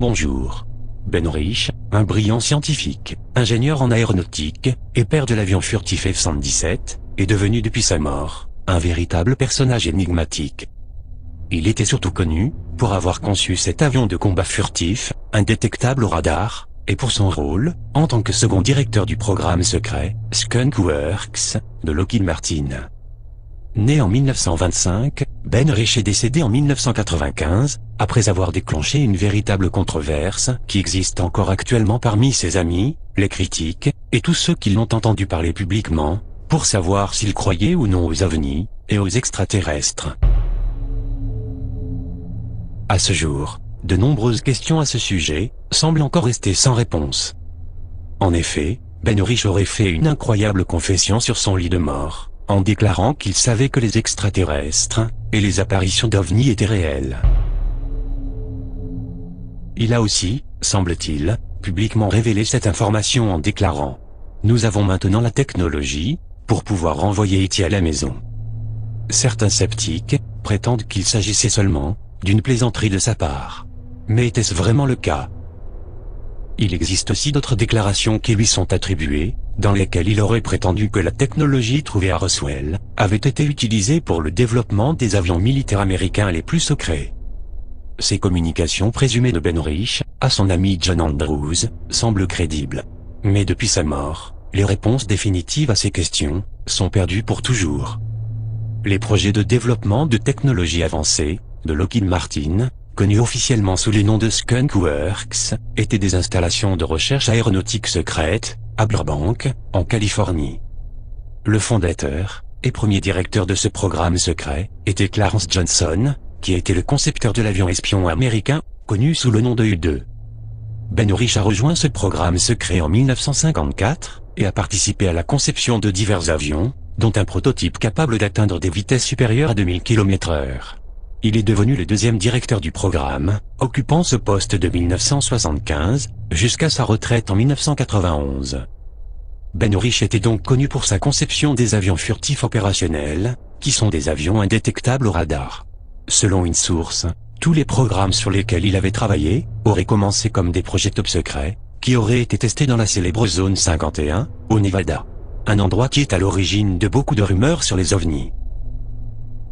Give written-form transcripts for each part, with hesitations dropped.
Bonjour. Ben Rich, un brillant scientifique, ingénieur en aéronautique, et père de l'avion furtif F-117, est devenu depuis sa mort, un véritable personnage énigmatique. Il était surtout connu, pour avoir conçu cet avion de combat furtif, indétectable au radar, et pour son rôle, en tant que second directeur du programme secret, Skunk Works, de Lockheed Martin. Né en 1925, Ben Rich est décédé en 1995, après avoir déclenché une véritable controverse qui existe encore actuellement parmi ses amis, les critiques, et tous ceux qui l'ont entendu parler publiquement, pour savoir s'il croyait ou non aux ovnis, et aux extraterrestres. À ce jour, de nombreuses questions à ce sujet semblent encore rester sans réponse. En effet, Ben Rich aurait fait une incroyable confession sur son lit de mort, en déclarant qu'il savait que les extraterrestres et les apparitions d'ovnis étaient réelles. Il a aussi, semble-t-il, publiquement révélé cette information en déclarant « Nous avons maintenant la technologie pour pouvoir renvoyer E.T. à la maison ». Certains sceptiques prétendent qu'il s'agissait seulement d'une plaisanterie de sa part. Mais était-ce vraiment le cas? Il existe aussi d'autres déclarations qui lui sont attribuées, dans lesquelles il aurait prétendu que la technologie trouvée à Roswell avait été utilisée pour le développement des avions militaires américains les plus secrets. Ces communications présumées de Ben Rich à son ami John Andrews semblent crédibles. Mais depuis sa mort, les réponses définitives à ces questions sont perdues pour toujours. Les projets de développement de technologies avancées de Lockheed Martin, connus officiellement sous les noms de Skunk Works, étaient des installations de recherche aéronautique secrètes, à Burbank, en Californie. Le fondateur et premier directeur de ce programme secret était Clarence Johnson, qui était le concepteur de l'avion espion américain, connu sous le nom de U-2. Ben Rich a rejoint ce programme secret en 1954, et a participé à la conception de divers avions, dont un prototype capable d'atteindre des vitesses supérieures à 2000 km/h. Il est devenu le deuxième directeur du programme, occupant ce poste de 1975, jusqu'à sa retraite en 1991. Ben Rich était donc connu pour sa conception des avions furtifs opérationnels, qui sont des avions indétectables au radar. Selon une source, tous les programmes sur lesquels il avait travaillé auraient commencé comme des projets top secrets, qui auraient été testés dans la célèbre zone 51, au Nevada. Un endroit qui est à l'origine de beaucoup de rumeurs sur les ovnis.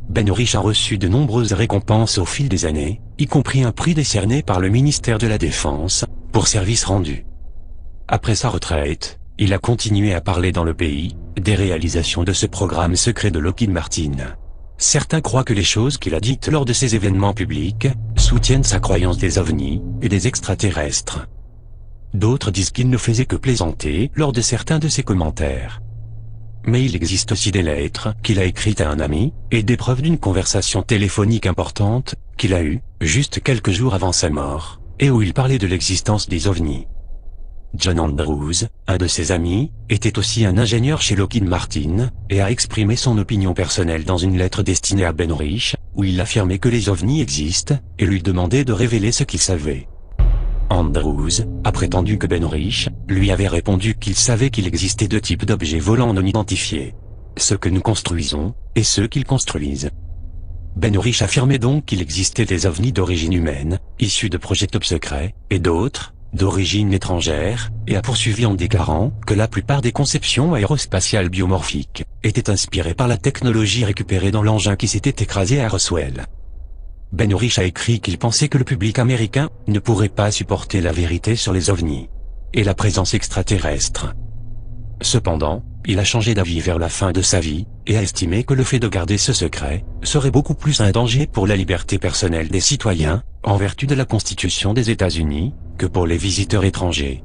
Ben Rich a reçu de nombreuses récompenses au fil des années, y compris un prix décerné par le ministère de la Défense, pour services rendus. Après sa retraite, il a continué à parler dans le pays, des réalisations de ce programme secret de Lockheed Martin. Certains croient que les choses qu'il a dites lors de ces événements publics, soutiennent sa croyance des ovnis, et des extraterrestres. D'autres disent qu'il ne faisait que plaisanter lors de certains de ses commentaires. Mais il existe aussi des lettres qu'il a écrites à un ami, et des preuves d'une conversation téléphonique importante, qu'il a eue, juste quelques jours avant sa mort, et où il parlait de l'existence des ovnis. John Andrews, un de ses amis, était aussi un ingénieur chez Lockheed Martin, et a exprimé son opinion personnelle dans une lettre destinée à Ben Rich, où il affirmait que les ovnis existent, et lui demandait de révéler ce qu'il savait. Andrews a prétendu que Ben Rich lui avait répondu qu'il savait qu'il existait deux types d'objets volants non identifiés. Ceux que nous construisons, et ceux qu'ils construisent. Ben Rich affirmait donc qu'il existait des ovnis d'origine humaine, issus de projets top secrets, et d'autres, d'origine étrangère, et a poursuivi en déclarant que la plupart des conceptions aérospatiales biomorphiques étaient inspirées par la technologie récupérée dans l'engin qui s'était écrasé à Roswell. Ben Rich a écrit qu'il pensait que le public américain ne pourrait pas supporter la vérité sur les ovnis et la présence extraterrestre. Cependant, il a changé d'avis vers la fin de sa vie, et a estimé que le fait de garder ce secret serait beaucoup plus un danger pour la liberté personnelle des citoyens, en vertu de la Constitution des États-Unis, que pour les visiteurs étrangers.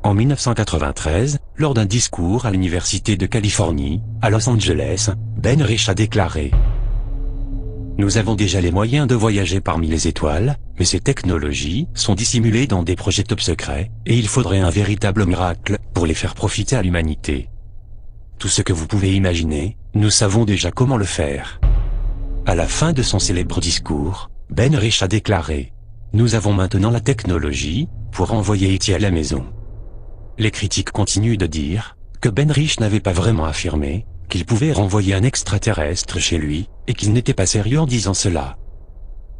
En 1993, lors d'un discours à l'Université de Californie, à Los Angeles, Ben Rich a déclaré « Nous avons déjà les moyens de voyager parmi les étoiles, mais ces technologies sont dissimulées dans des projets top secrets, et il faudrait un véritable miracle pour les faire profiter à l'humanité. Tout ce que vous pouvez imaginer, nous savons déjà comment le faire. » À la fin de son célèbre discours, Ben Rich a déclaré « Nous avons maintenant la technologie pour envoyer E.T. à la maison. » Les critiques continuent de dire que Ben Rich n'avait pas vraiment affirmé qu'il pouvait renvoyer un extraterrestre chez lui, et qu'il n'était pas sérieux en disant cela.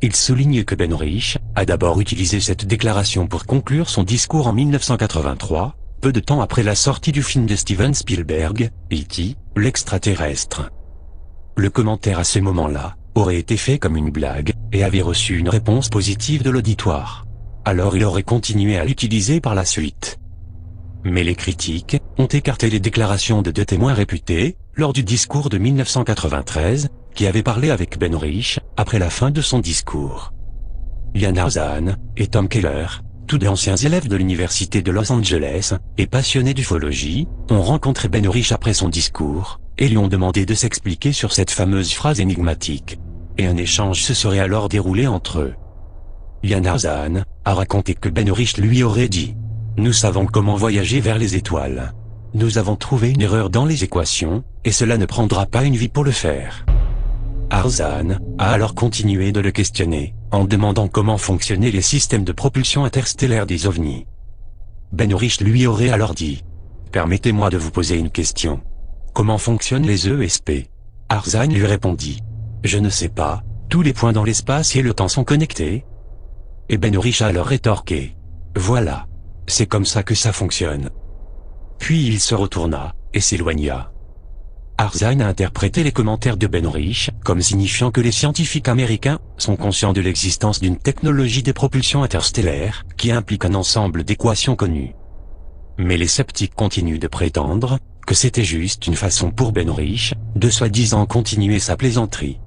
Il souligne que Ben Rich a d'abord utilisé cette déclaration pour conclure son discours en 1983, peu de temps après la sortie du film de Steven Spielberg, E.T., l'extraterrestre. Le commentaire à ce moment-là aurait été fait comme une blague, et avait reçu une réponse positive de l'auditoire. Alors il aurait continué à l'utiliser par la suite. Mais les critiques ont écarté les déclarations de deux témoins réputés, lors du discours de 1993, qui avaient parlé avec Ben Rich après la fin de son discours. Ian Arzan et Tom Keller, tous deux anciens élèves de l'université de Los Angeles, et passionnés d'ufologie, ont rencontré Ben Rich après son discours, et lui ont demandé de s'expliquer sur cette fameuse phrase énigmatique. Et un échange se serait alors déroulé entre eux. Ian Arzan a raconté que Ben Rich lui aurait dit « Nous savons comment voyager vers les étoiles. Nous avons trouvé une erreur dans les équations, et cela ne prendra pas une vie pour le faire. » Arzan a alors continué de le questionner, en demandant comment fonctionnaient les systèmes de propulsion interstellaire des ovnis. Ben Rich lui aurait alors dit « Permettez-moi de vous poser une question. Comment fonctionnent les ESP ?» Arzan lui répondit « Je ne sais pas, tous les points dans l'espace et le temps sont connectés ?» Et Ben Rich a alors rétorqué « Voilà. C'est comme ça que ça fonctionne. » Puis il se retourna, et s'éloigna. Arzan a interprété les commentaires de Ben Rich comme signifiant que les scientifiques américains sont conscients de l'existence d'une technologie de propulsion interstellaire qui implique un ensemble d'équations connues. Mais les sceptiques continuent de prétendre que c'était juste une façon pour Ben Rich de soi-disant continuer sa plaisanterie.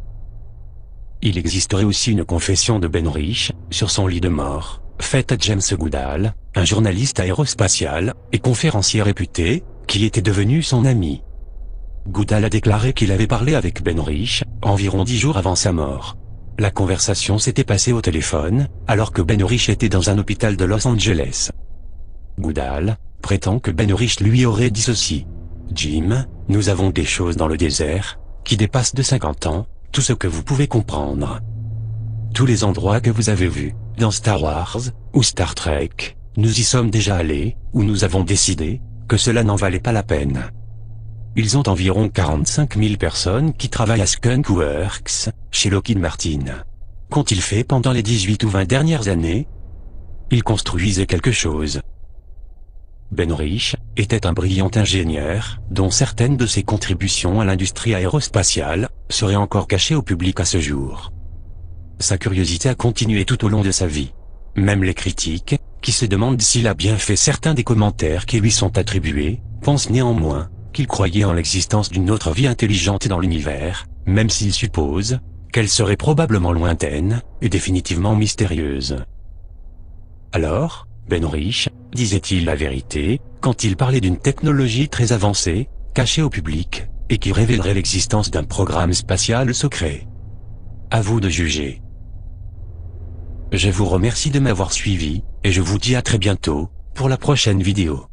Il existerait aussi une confession de Ben Rich sur son lit de mort, faite à James Goodall, un journaliste aérospatial et conférencier réputé, qui était devenu son ami. Goodall a déclaré qu'il avait parlé avec Ben Rich environ 10 jours avant sa mort. La conversation s'était passée au téléphone, alors que Ben Rich était dans un hôpital de Los Angeles. Goodall prétend que Ben Rich lui aurait dit ceci. « Jim, nous avons des choses dans le désert, qui dépassent de 50 ans, tout ce que vous pouvez comprendre. Tous les endroits que vous avez vus, dans Star Wars, ou Star Trek, nous y sommes déjà allés, ou nous avons décidé, que cela n'en valait pas la peine. » Ils ont environ 45 000 personnes qui travaillent à Skunk Works, chez Lockheed Martin. Qu'ont-ils fait pendant les 18 ou 20 dernières années? Ils construisaient quelque chose. Ben Rich était un brillant ingénieur, dont certaines de ses contributions à l'industrie aérospatiale seraient encore cachées au public à ce jour. Sa curiosité a continué tout au long de sa vie. Même les critiques, qui se demandent s'il a bien fait certains des commentaires qui lui sont attribués, pensent néanmoins qu'il croyait en l'existence d'une autre vie intelligente dans l'univers, même s'il suppose qu'elle serait probablement lointaine et définitivement mystérieuse. Alors, Ben Rich disait-il la vérité quand il parlait d'une technologie très avancée, cachée au public, et qui révélerait l'existence d'un programme spatial secret? À vous de juger. Je vous remercie de m'avoir suivi, et je vous dis à très bientôt, pour la prochaine vidéo.